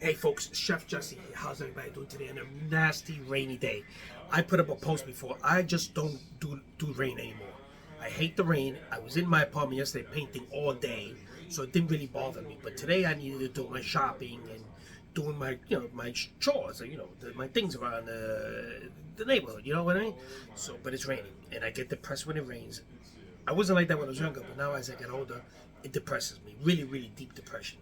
Hey folks, Chef Jesse here. How's everybody doing today on a nasty rainy day? I put up a post before. I just don't do rain anymore. I hate the rain. I was in my apartment yesterday painting all day, so it didn't really bother me. But today I needed to do my shopping and doing my my chores, my things around the neighborhood. You know what I mean? So, but it's raining, and I get depressed when it rains. I wasn't like that when I was younger, but now as I get older, it depresses me. Really, really deep depression.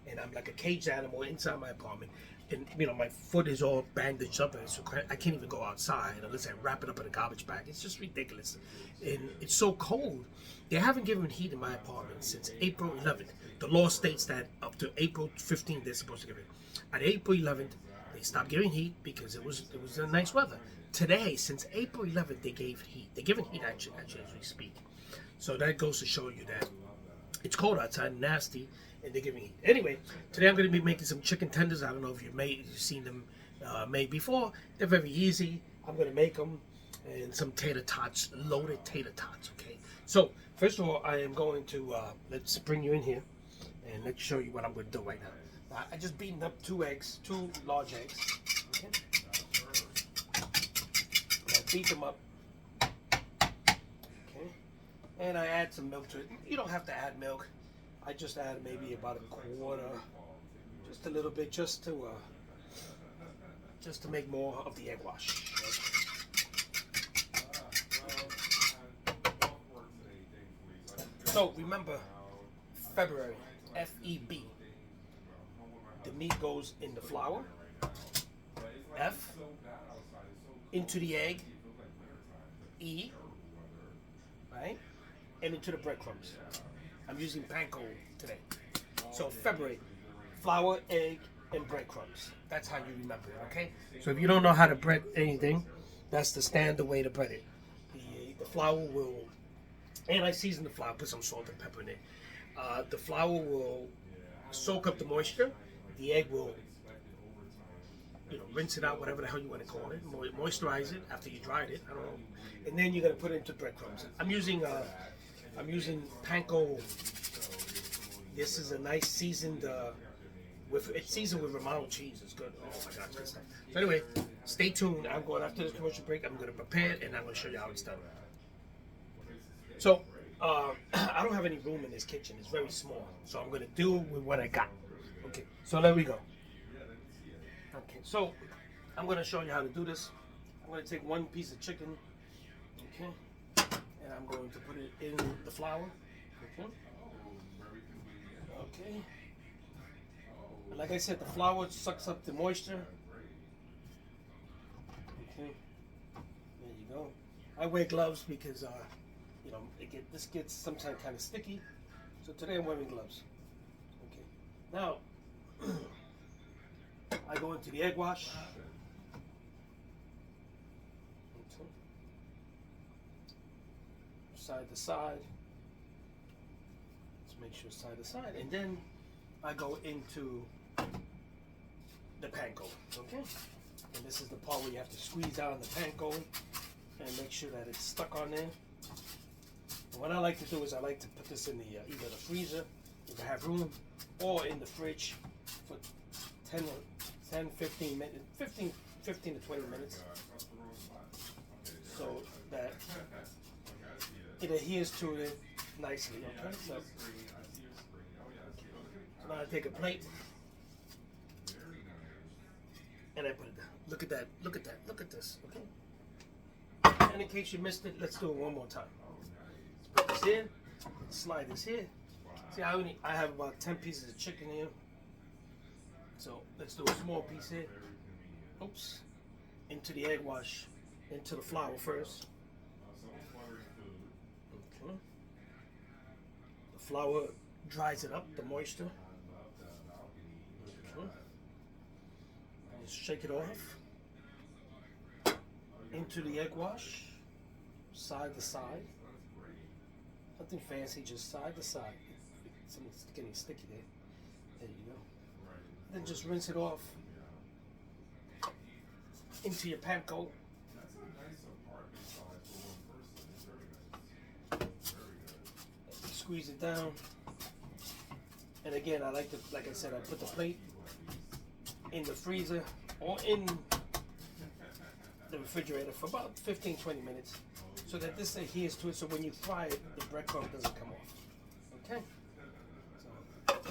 And I'm like a caged animal inside my apartment. And, my foot is all bandaged up, and so I can't even go outside unless I wrap it up in a garbage bag. It's just ridiculous. And it's so cold. They haven't given heat in my apartment since April 11th. The law states that up to April 15th, they're supposed to give it. At April 11th, they stopped giving heat because it was a nice weather. Today, since April 11th, they gave heat. They're giving heat actually as we speak. So that goes to show you that it's cold outside, nasty, and they're giving heat. Anyway, today I'm going to be making some chicken tenders. I don't know if you've seen them made before. They're very easy. I'm going to make them, and some tater tots, loaded tater tots. Okay. So first of all, I am going to let's bring you in here, and let's show you what I'm going to do right now. I just beaten up two large eggs. Okay. And I beat them up. And I add some milk to it. You don't have to add milk. I just add maybe about a quarter, just a little bit, just to make more of the egg wash. So remember, February, F-E-B. The meat goes in the flour. F, into the egg. E, right? And into the breadcrumbs. I'm using panko today. So February, flour, egg, and breadcrumbs. That's how you remember it, okay? So if you don't know how to bread anything, that's the standard way to bread it. The flour will, and I season the flour, put some salt and pepper in it. The flour will soak up the moisture. The egg will, rinse it out, whatever the hell you want to call it. Moisturize it after you dried it. I don't know. And then you're gonna put it into breadcrumbs. I'm using panko. This is a nice seasoned it's seasoned with Romano cheese. It's good. Oh my god, it's good stuff. So anyway, stay tuned. I'm going after this commercial break. I'm gonna prepare it and I'm gonna show you how it's done. So I don't have any room in this kitchen. It's very small. So I'm gonna do with what I got. Okay. So there we go. Okay. So I'm gonna show you how to do this. I'm gonna take one piece of chicken. Okay. And I'm going to put it in the flour. Okay. Okay. And like I said, the flour sucks up the moisture. Okay. There you go. I wear gloves because this gets sometimes kind of sticky. So today I'm wearing gloves. Okay. Now I go into the egg wash. Side to side. Let's make sure side to side. And then I go into the panko. Okay? And this is the part where you have to squeeze out the panko and make sure that it's stuck on there. And what I like to do is I like to put this in the either the freezer if I have room, or in the fridge for 15 to 20 minutes. So that it adheres to it nicely. Okay, so now I take a plate and I put it down. Look at that! Look at that! Look at this! Okay. And in case you missed it, let's do it one more time. Let's put this in. Slide this here. See, I have about 10 pieces of chicken here. So let's do a small piece here. Oops. Into the egg wash. Into the flour first. Okay. The flour dries it up, the moisture. Okay. Just shake it off. Into the egg wash. Side to side. Nothing fancy, just side to side. Something's getting sticky there. There you go. Then just rinse it off into your panko. Squeeze it down. And again, I like I said, I put the plate in the freezer or in the refrigerator for about 15-20 minutes so that this adheres to it, so when you fry it, the breadcrumb doesn't come off. Okay? So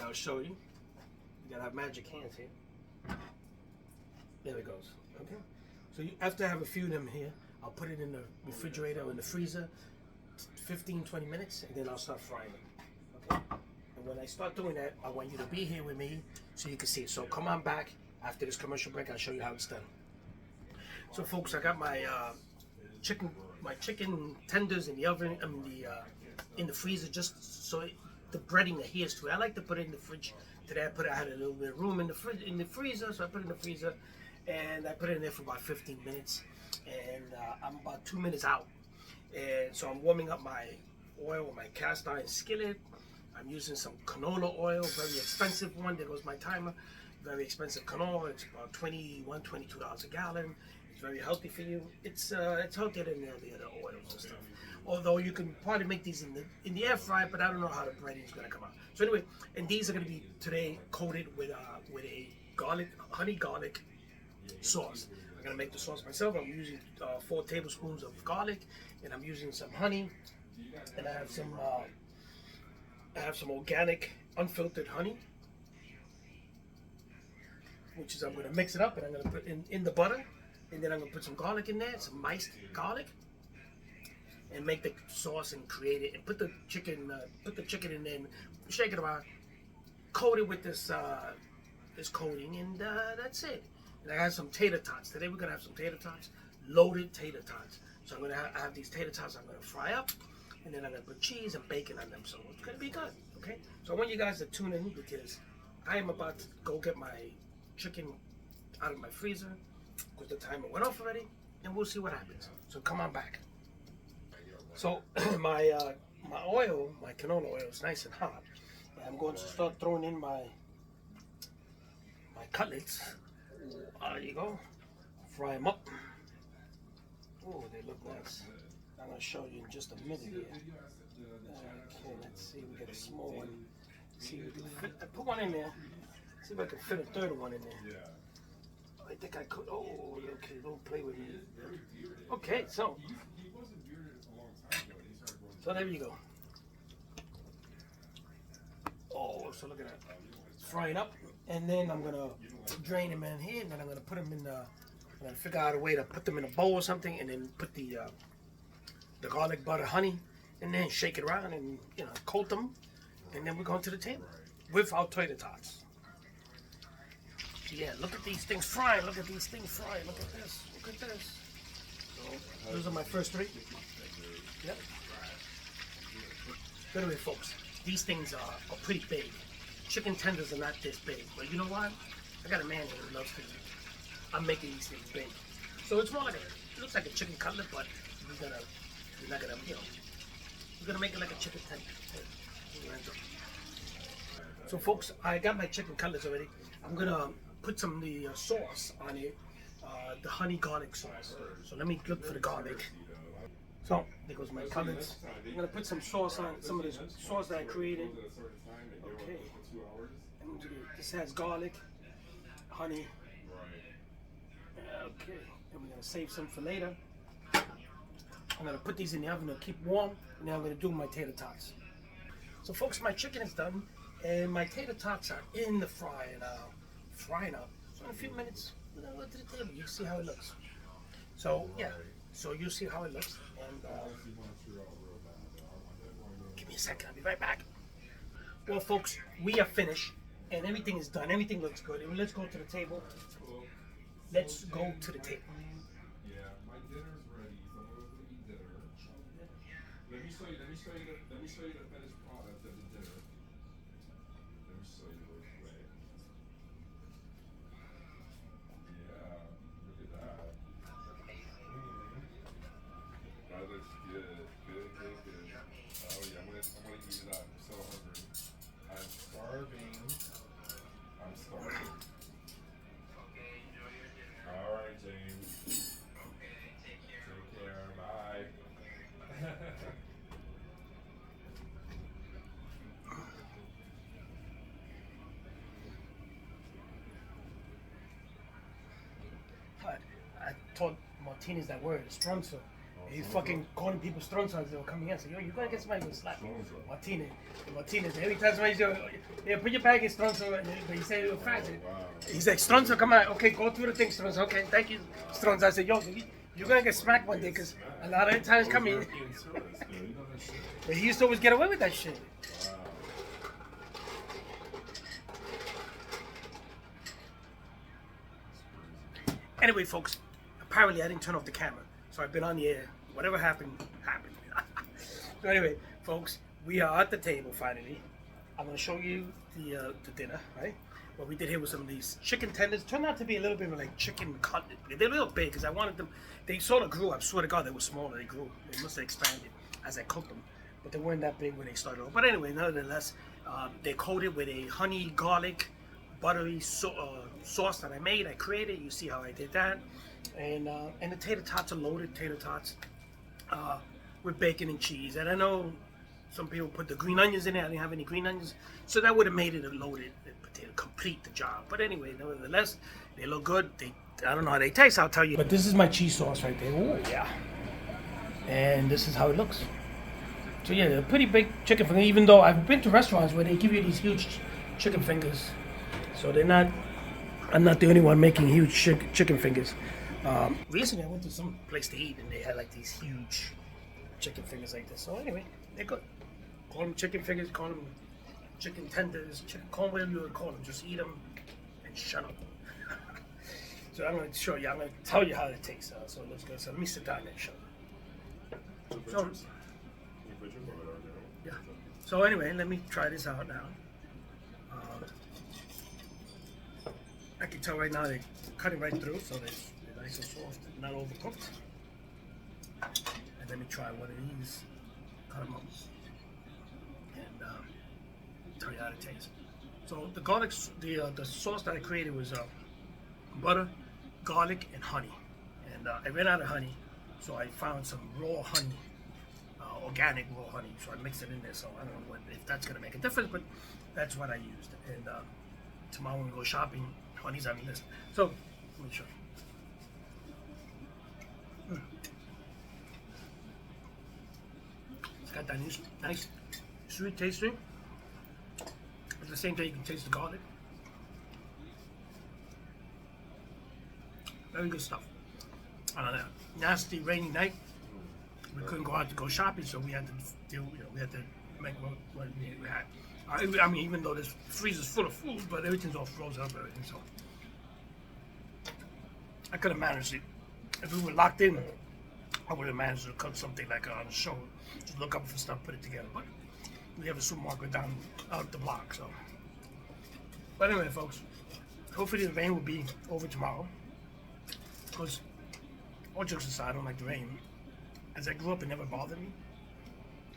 I'll show you. You gotta have magic hands here. There it goes. Okay? So you have to have a few of them here. I'll put it in the refrigerator or in the freezer 15-20 minutes, and then I'll start frying it. Okay? And when I start doing that, I want you to be here with me so you can see it. So come on back after this commercial break. I'll show you how it's done. So folks, I got my chicken tenders in the oven, in the freezer, just so the breading adheres to it. I like to put it in the fridge. Today I had a little bit of room in the freezer, so I put it in the freezer, and I put it in there for about 15 minutes, and I'm about 2 minutes out, and so I'm warming up my oil with my cast iron skillet. I'm using some canola oil, very expensive one. There goes my timer. Very expensive canola. It's about $22 a gallon. It's very healthy for you. It's healthier than the other oils and stuff. Although you can probably make these in the air fryer, but I don't know how the breading is gonna come out. So anyway, and these are gonna be today coated with a honey garlic sauce. I'm gonna make the sauce myself. I'm using 4 tablespoons of garlic, and I'm using some honey, and I have some organic unfiltered honey, which is I'm gonna mix it up, and I'm gonna put in the butter. And then I'm gonna put some garlic in there, some miced garlic, and make the sauce and create it. And put the chicken in there, and shake it around, coat it with this coating, and that's it. And I have some tater tots. Today we're gonna have some tater tots, loaded tater tots. So I'm gonna have these tater tots. I'm gonna fry up, and then I'm gonna put cheese and bacon on them. So it's gonna be good. Okay. So I want you guys to tune in because I am about to go get my chicken out of my freezer, because the timer went off already, and we'll see what happens. So come on back. So my oil, my canola oil, is nice and hot. And I'm going to start throwing in my cutlets. There you go. Fry them up. Oh, they look nice. I'm going to show you in just a minute here. Okay, let's see. We got a small one. See if we can fit. I put one in there. See if I can fit a third one in there. I think I could. Oh, okay, don't play with me. Okay, so there you go. Oh, so look at that. It's frying up, and then I'm gonna drain them in here, and then I'm gonna put them in the. I'm gonna figure out a way to put them in a bowl or something, and then put the garlic butter, honey, and then shake it around, and coat them, and then we're going to the table with our tater tots. Yeah, look at these things frying. Look at these things frying. Look at this. Look at this. So, those are my first 3. Yep. Anyway, folks, these things are pretty big. Chicken tenders are not this big, but you know what? I got a man who loves to eat. I'm making these things big. So it's more like it looks like a chicken cutlet, but we're not gonna, we're gonna make it like a chicken tender. So folks, I got my chicken cutlets already. I'm gonna put some of the sauce on it, the honey garlic sauce. So let me look for the garlic. So there goes my cutlets. I'm gonna put some sauce on, some of this sauce that I created. Okay. This has garlic, honey. Okay. And we're gonna save some for later. I'm gonna put these in the oven to keep warm, and then I'm gonna do my tater tots. So folks, my chicken is done, and my tater tots are in the fryer now, frying up. So in a few minutes, we're gonna go to the table. You see how it looks. So yeah, so you'll see how it looks. And give me a second. I'll be right back. Well, folks, we are finished, and everything is done. Everything looks good. And let's go to the table. Let's go to the table. My dinner's ready, so I'm going to eat dinner. Let me show you the finished product of the dinner. Let me show you real quick. Yeah, look at that. That looks good. Good. Oh yeah, I'm gonna eat it up. I'm so hungry. I'm starving. All right, James. Take care. Bye. I taught Martinez that word, stronzo. He's fucking calling people stronzo as they were coming in. So, yo, you're gonna get somebody to slap Martinez. Martinez. Every time somebody's going, yeah, put your bag in stronzo. But he said it was fast. He's like, stronzo, come on. Okay, go through the thing, stronzo. Okay, thank you, stronzo. I said, yo, you're gonna get smacked one day because a lot of times coming. But he used to always get away with that shit. Anyway, folks, apparently I didn't turn off the camera, so I've been on the air. Whatever happened, happened. So anyway, folks, we are at the table finally. I'm going to show you the dinner, right? What we did here was some of these chicken tenders. Turned out to be a little bit of like chicken cutlet. They're a little big because I wanted them. They sort of grew. I swear to God, they were smaller. They grew. They must have expanded as I cooked them. But they weren't that big when they started off. But anyway, nonetheless, they're coated with a honey, garlic, buttery sauce that I made. I created. You see how I did that. And the tater tots are loaded tater tots with bacon and cheese. And I know some people put the green onions in it. I didn't have any green onions, so that would have made it a loaded potato, complete the job. But anyway, nevertheless, they look good. I don't know how they taste. I'll tell you. But this is my cheese sauce right there. Oh yeah. And this is how it looks. So yeah, they're pretty big chicken finger. Even though I've been to restaurants where they give you these huge chicken fingers, so they're not. I'm not the only one making huge chicken fingers. Recently, I went to some place to eat and they had like these huge chicken fingers like this. So anyway, they're good. Call them chicken fingers, call them chicken tenders, call them whatever you would call them. Just eat them and shut up. So I'm going to show you. I'm going to tell you how it tastes. So let's go. So let me sit down and show you. So, yeah. So anyway, let me try this out now. I can tell right now they're cutting right through, so they're nice and soft, not overcooked. And let me try one of these, cut them up, and tell you how it tastes. So the garlic, the sauce that I created was butter, garlic, and honey. And I ran out of honey, so I found some raw honey, organic raw honey. So I mixed it in there. So I don't know if that's gonna make a difference, but that's what I used. And tomorrow when we go shopping, honey's on the list. So let me show you. It's got that nice sweet taste to it. At the same time, you can taste the garlic. Very good stuff. On a nasty rainy night, we couldn't go out to go shopping, so we had to do. We had to make what we had. I mean, even though this freezer's full of food, but everything's all frozen up, everything. So I could have managed it. If we were locked in, I would have managed to cook something like on a show. Just look up for stuff, put it together. But we have a supermarket down out the block, so. But anyway, folks, hopefully the rain will be over tomorrow. Because, all jokes aside, I don't like the rain. As I grew up, it never bothered me.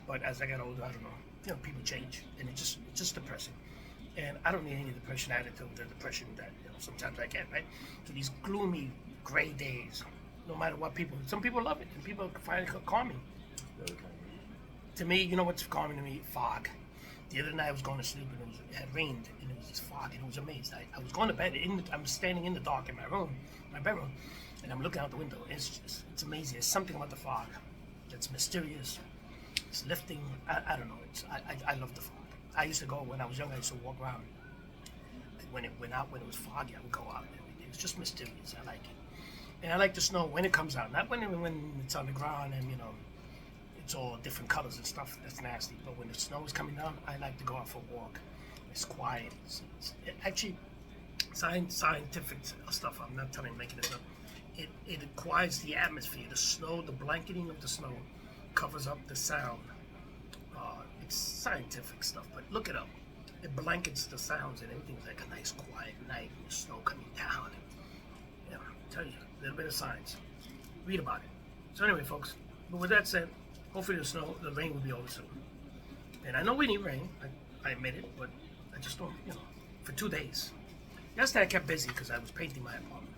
But as I got older, I don't know. People change, and it's just depressing. And I don't need any depression added to the depression that sometimes I get, right? So these gloomy, gray days, no matter what some people love it, and people find it calming. To me, you know what's calming to me? Fog. The other night I was going to sleep and it had rained and it was just fog and it was amazing. I was going to bed. I'm standing in the dark in my bedroom, and I'm looking out the window. It's amazing. There's something about the fog that's mysterious. It's lifting. I don't know. I love the fog. I used to go when I was young. I used to walk around. When it went out, when it was foggy, I would go out. It was just mysterious. I like it, and I like the snow when it comes out. Not when it's on the ground and it's all different colors and stuff. That's nasty. But when the snow is coming down, I like to go out for a walk. It's quiet. It's actually scientific stuff. I'm not making this up. It quiets the atmosphere. The snow, the blanketing of the snow, covers up the sound. It's scientific stuff, but look it up. It blankets the sounds and everything's like a nice quiet night with snow coming down. I'll tell you, a little bit of science. Read about it. So anyway, folks, but with that said, hopefully the rain will be over soon. And I know we need rain, I admit it, but I just don't, for 2 days. Yesterday I kept busy because I was painting my apartment.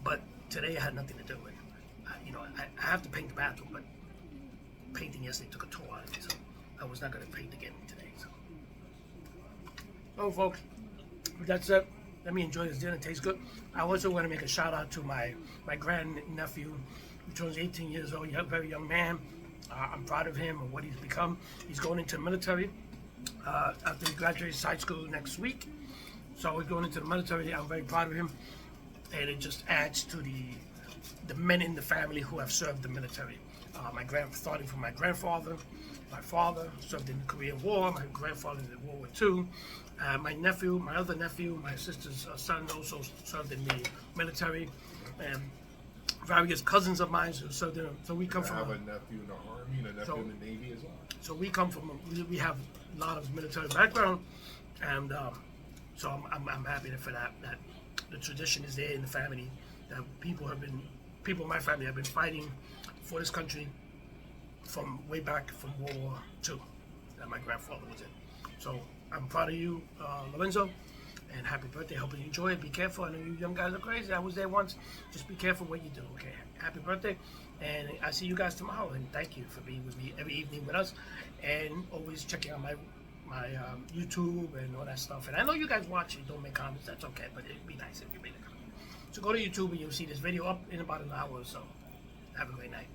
But today I had nothing to do with it. I have to paint the bathroom, but painting yesterday took a toll out of me, so I was not going to paint again today. So, folks, that's it. Let me enjoy this dinner. It tastes good. I also want to make a shout out to my grandnephew, who turns 18 years old. Very young man. I'm proud of him and what he's become. He's going into the military after he graduates high school next week. So he's going into the military. I'm very proud of him, and it just adds to the men in the family who have served the military. Starting from my grandfather, my father served in the Korean War. My grandfather in World War II. My other nephew, my sister's son also served in the military, and various cousins of mine who served in them. So we come from. I have a nephew in the Army and a nephew in the Navy as well. So we come from. We have a lot of military background, and so I'm happy for that. That the tradition is there in the family. That people in my family have been fighting for this country from way back from World War II that my grandfather was in. So I'm proud of you, Lorenzo, and happy birthday. Hope you enjoy it. Be careful. I know you young guys are crazy. I was there once. Just be careful what you do, okay? Happy birthday, and I see you guys tomorrow. And thank you for being with me every evening with us, and always checking out my YouTube and all that stuff. And I know you guys watch it, don't make comments. That's okay, but it'd be nice if you made a comment. So go to YouTube and you'll see this video up in about an hour or so. Have a great night.